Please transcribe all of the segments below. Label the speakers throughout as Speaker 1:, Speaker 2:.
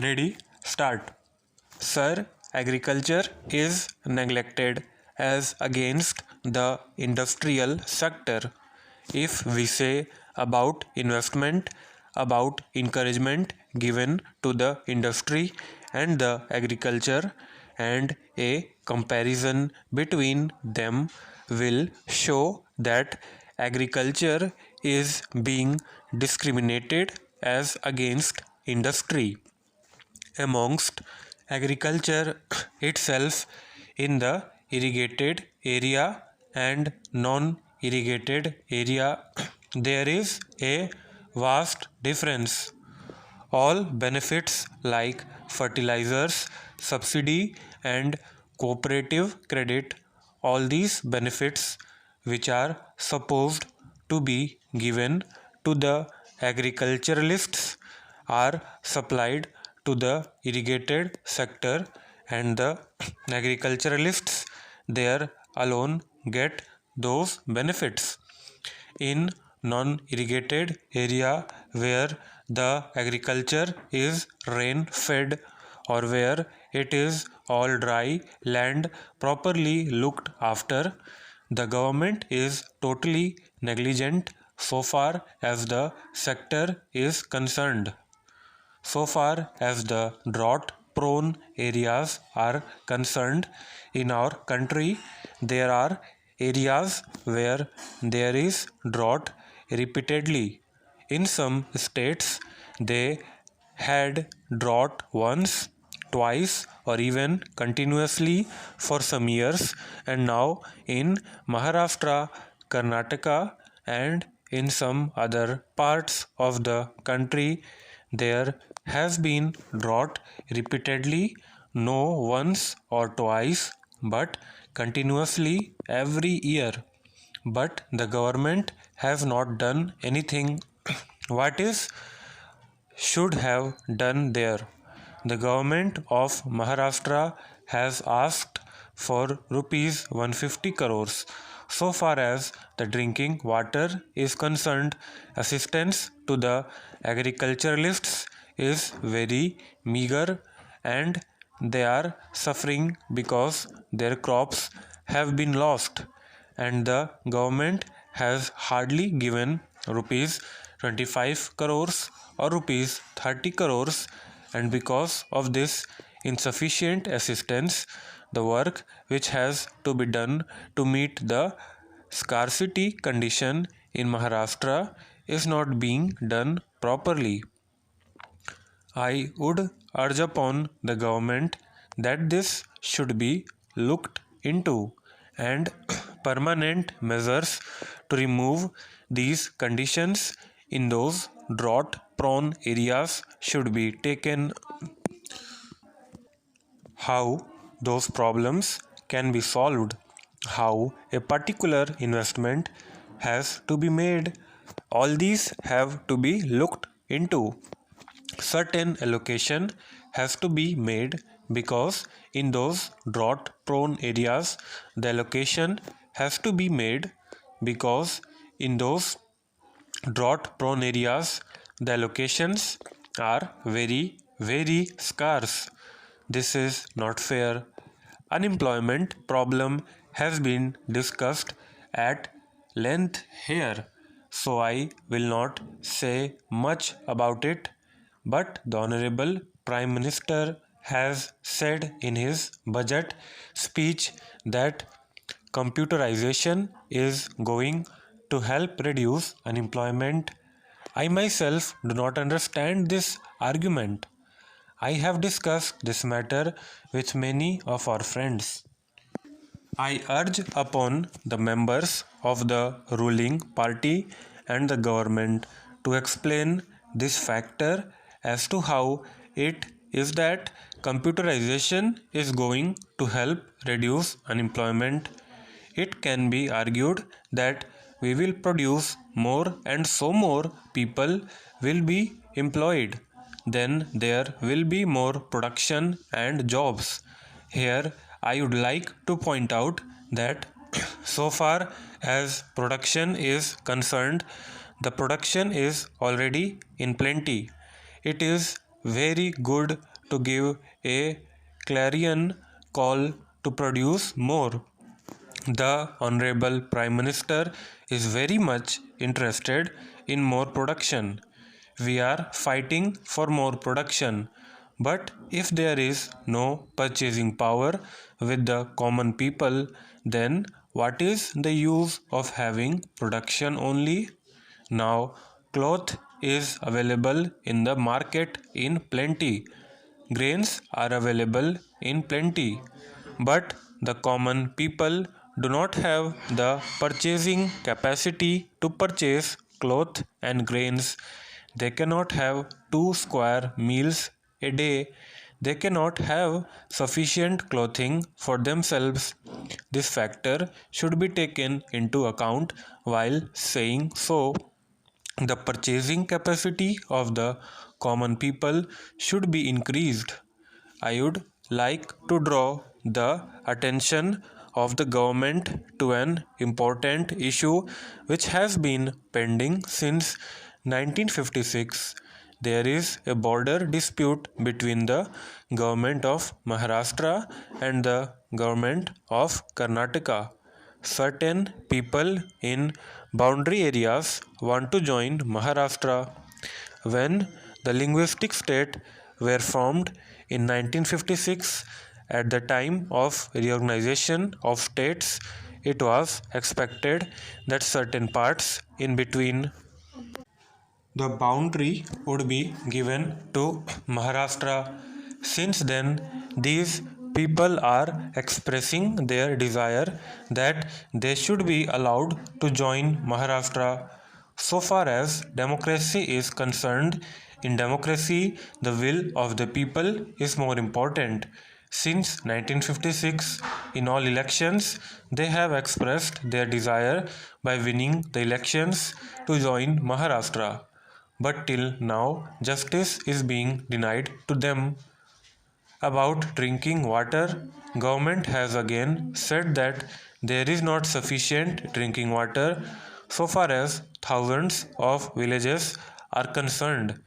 Speaker 1: Ready? Start. Sir, agriculture is neglected as against the industrial sector. If we say about investment, about encouragement given to the industry and the agriculture, and a comparison between them will show that agriculture is being discriminated as against industry amongst agriculture itself in the irrigated area and non-irrigated area there is a vast difference. All benefits like fertilizers, subsidy and cooperative credit, all these benefits which are supposed to be given to the agriculturalists are supplied to the irrigated sector, and the agriculturalists there alone get those benefits. In non-irrigated area where the agriculture is rain fed or where it is all dry land properly looked after, the government is totally negligent so far as the sector is concerned. So far as the drought prone areas are concerned in our country, there are areas where there is drought repeatedly. In some states, they had drought once, twice, or even continuously for some years, and now in Maharashtra, Karnataka, and in some other parts of the country, there has been drought repeatedly, no once or twice, but continuously every year. But the government has not done anything. What is should have done there? The government of Maharashtra has asked for rupees 150 crores. So far as the drinking water is concerned, assistance to the agriculturalists is very meager and they are suffering because their crops have been lost, and the government has hardly given rupees 25 crores or rupees 30 crores, and because of this insufficient assistance, the work which has to be done to meet the scarcity condition in Maharashtra is not being done properly. I would urge upon the government that this should be looked into and permanent measures to remove these conditions in those drought prone areas should be taken. How those problems can be solved, how a particular investment has to be made, all these have to be looked into. Certain allocation has to be made because in those drought prone areas the allocation has to be made because in those drought prone areas the allocations are very scarce. This is not fair. Unemployment problem has been discussed at length here, so I will not say much about it, but the Honorable Prime Minister has said in his budget speech that computerization is going to help reduce unemployment. I myself do not understand this argument. I have discussed this matter with many of our friends. I urge upon the members of the ruling party and the government to explain this factor as to how it is that computerization is going to help reduce unemployment. It can be argued that we will produce more and so more people will be employed. Then there will be more production and jobs. Here I would like to point out that so far as production is concerned, the production is already in plenty. It is very good to give a clarion call to produce more. The Honorable Prime Minister is very much interested in more production. We are fighting for more production. But if there is no purchasing power with the common people, then what is the use of having production only? Now, cloth is available in the market in plenty. Grains are available in plenty, but the common people do not have the purchasing capacity to purchase cloth and grains. They cannot have 2 square meals a day. They cannot have sufficient clothing for themselves. This factor should be taken into account while saying so. The purchasing capacity of the common people should be increased. I would like to draw the attention of the government to an important issue which has been pending since 1956. There is a border dispute between the government of Maharashtra and the government of Karnataka. Certain people in boundary areas want to join Maharashtra. When the linguistic state were formed in 1956, at the time of reorganization of states, it was expected that certain parts in between the boundary would be given to Maharashtra. Since then, these people are expressing their desire that they should be allowed to join Maharashtra. So far as democracy is concerned, in democracy, the will of the people is more important. Since 1956, in all elections, they have expressed their desire by winning the elections to join Maharashtra. But till now, justice is being denied to them. About drinking water, government has again said that there is not sufficient drinking water so far as thousands of villages are concerned.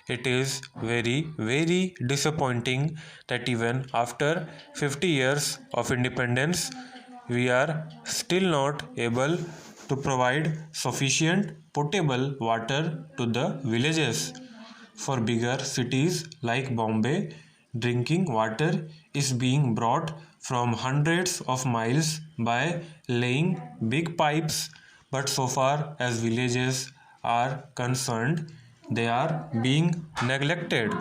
Speaker 1: It is very disappointing that even after 50 years of independence, we are still not able to provide sufficient potable water to the villages. For bigger cities like Bombay, drinking water is being brought from hundreds of miles by laying big pipes, but so far as villages are concerned, they are being neglected.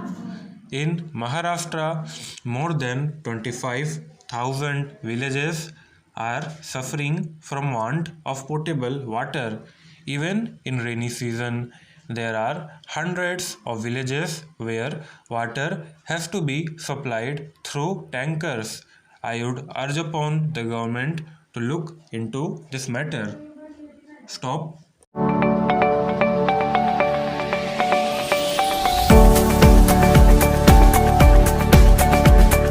Speaker 1: In Maharashtra, more than 25,000 villages are suffering from want of potable water. Even in rainy season, there are hundreds of villages where water has to be supplied through tankers. I would urge upon the government to look into this matter. Stop.